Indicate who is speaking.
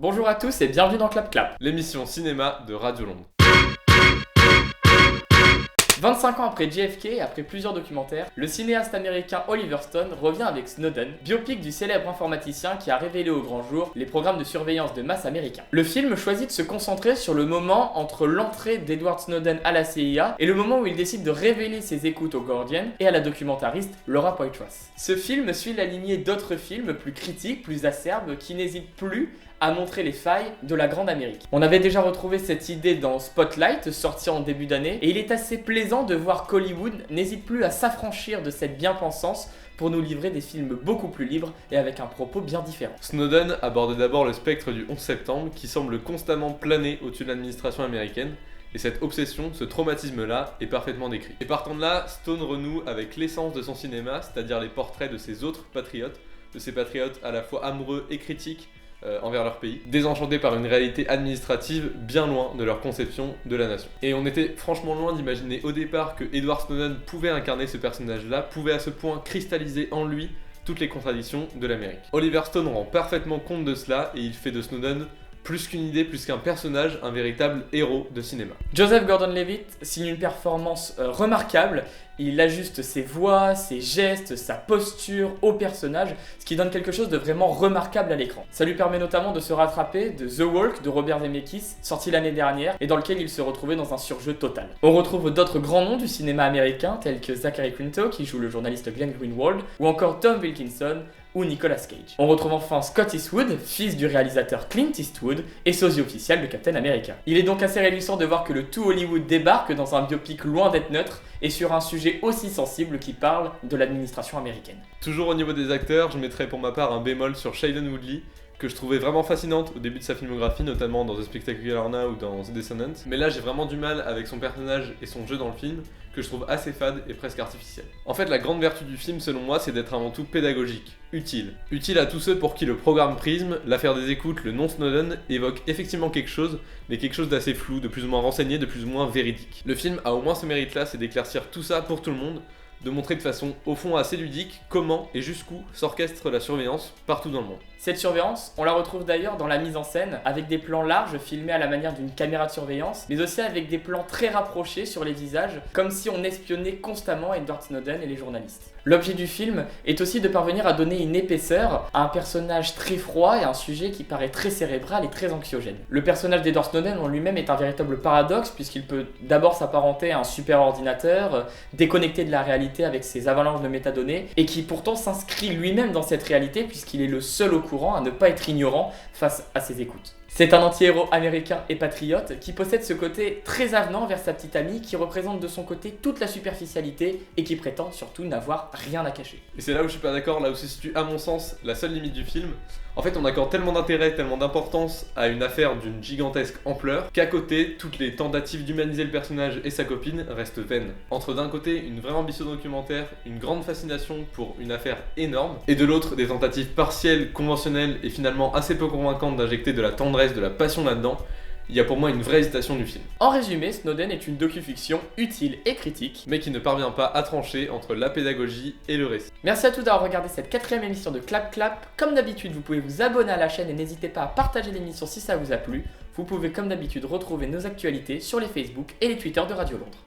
Speaker 1: Bonjour à tous et bienvenue dans Clap Clap.
Speaker 2: L'émission cinéma de Radio Londres.
Speaker 1: 25 ans après JFK et après plusieurs documentaires, le cinéaste américain Oliver Stone revient avec Snowden, biopic du célèbre informaticien qui a révélé au grand jour les programmes de surveillance de masse américains. Le film choisit de se concentrer sur le moment entre l'entrée d'Edward Snowden à la CIA et le moment où il décide de révéler ses écoutes au Guardian et à la documentariste Laura Poitras. Ce film suit la lignée d'autres films plus critiques, plus acerbes, qui n'hésitent plus à montrer les failles de la grande Amérique. On avait déjà retrouvé cette idée dans Spotlight, sorti en début d'année, et il est assez plaisant de voir qu'Hollywood n'hésite plus à s'affranchir de cette bien-pensance pour nous livrer des films beaucoup plus libres et avec un propos bien différent.
Speaker 2: Snowden aborde d'abord le spectre du 11 septembre qui semble constamment planer au-dessus de l'administration américaine, et cette obsession, ce traumatisme-là, est parfaitement décrit. Et partant de là, Stone renoue avec l'essence de son cinéma, c'est-à-dire les portraits de ses autres patriotes, de ces patriotes à la fois amoureux et critiques, envers leur pays, désenchantés par une réalité administrative bien loin de leur conception de la nation. Et on était franchement loin d'imaginer au départ que Edward Snowden pouvait incarner ce personnage-là, pouvait à ce point cristalliser en lui toutes les contradictions de l'Amérique. Oliver Stone rend parfaitement compte de cela et il fait de Snowden plus qu'une idée, plus qu'un personnage, un véritable héros de cinéma.
Speaker 1: Joseph Gordon-Levitt signe une performance remarquable. Il ajuste ses voix, ses gestes, sa posture au personnage, ce qui donne quelque chose de vraiment remarquable à l'écran. Ça lui permet notamment de se rattraper de The Walk de Robert Zemeckis, sorti l'année dernière, et dans lequel il se retrouvait dans un surjeu total. On retrouve d'autres grands noms du cinéma américain, tels que Zachary Quinto, qui joue le journaliste Glenn Greenwald, ou encore Tom Wilkinson, ou Nicolas Cage. On retrouve enfin Scott Eastwood, fils du réalisateur Clint Eastwood et sosie officiel de Captain America. Il est donc assez réjouissant de voir que le tout Hollywood débarque dans un biopic loin d'être neutre et sur un sujet aussi sensible qui parle de l'administration américaine.
Speaker 2: Toujours au niveau des acteurs, je mettrai pour ma part un bémol sur Shailene Woodley, que je trouvais vraiment fascinante au début de sa filmographie, notamment dans The Spectacular Now ou dans The Descendants. Mais là, j'ai vraiment du mal avec son personnage et son jeu dans le film, que je trouve assez fade et presque artificiel. En fait, la grande vertu du film, selon moi, c'est d'être avant tout pédagogique, utile. Utile à tous ceux pour qui le programme Prism, l'affaire des écoutes, le nom Snowden, évoque effectivement quelque chose, mais quelque chose d'assez flou, de plus ou moins renseigné, de plus ou moins véridique. Le film a au moins ce mérite-là, c'est d'éclaircir tout ça pour tout le monde, de montrer de façon, au fond, assez ludique, comment et jusqu'où s'orchestre la surveillance partout dans le monde.
Speaker 1: Cette surveillance, on la retrouve d'ailleurs dans la mise en scène, avec des plans larges filmés à la manière d'une caméra de surveillance, mais aussi avec des plans très rapprochés sur les visages, comme si on espionnait constamment Edward Snowden et les journalistes. L'objet du film est aussi de parvenir à donner une épaisseur à un personnage très froid et à un sujet qui paraît très cérébral et très anxiogène. Le personnage d'Edward Snowden en lui-même est un véritable paradoxe, puisqu'il peut d'abord s'apparenter à un super ordinateur, déconnecté de la réalité avec ses avalanches de métadonnées, et qui pourtant s'inscrit lui-même dans cette réalité, puisqu'il est le seul au courant à ne pas être ignorant face à ses écoutes. C'est un anti-héros américain et patriote qui possède ce côté très avenant vers sa petite amie qui représente de son côté toute la superficialité et qui prétend surtout n'avoir rien à cacher.
Speaker 2: Et c'est là où je suis pas d'accord, là où se situe à mon sens la seule limite du film. En fait, on accorde tellement d'intérêt, tellement d'importance à une affaire d'une gigantesque ampleur qu'à côté, toutes les tentatives d'humaniser le personnage et sa copine restent vaines. Entre d'un côté une vraie ambition documentaire, une grande fascination pour une affaire énorme, et de l'autre des tentatives partielles, conventionnelles et finalement assez peu convaincantes d'injecter de la tendresse, de la passion là-dedans, il y a pour moi une vraie hésitation du film.
Speaker 1: En résumé, Snowden est une docu-fiction utile et critique,
Speaker 2: mais qui ne parvient pas à trancher entre la pédagogie et le récit.
Speaker 1: Merci à tous d'avoir regardé cette 4ème émission de Clap Clap. Comme d'habitude, vous pouvez vous abonner à la chaîne et n'hésitez pas à partager l'émission si ça vous a plu. Vous pouvez comme d'habitude retrouver nos actualités sur les Facebook et les Twitter de Radio Londres.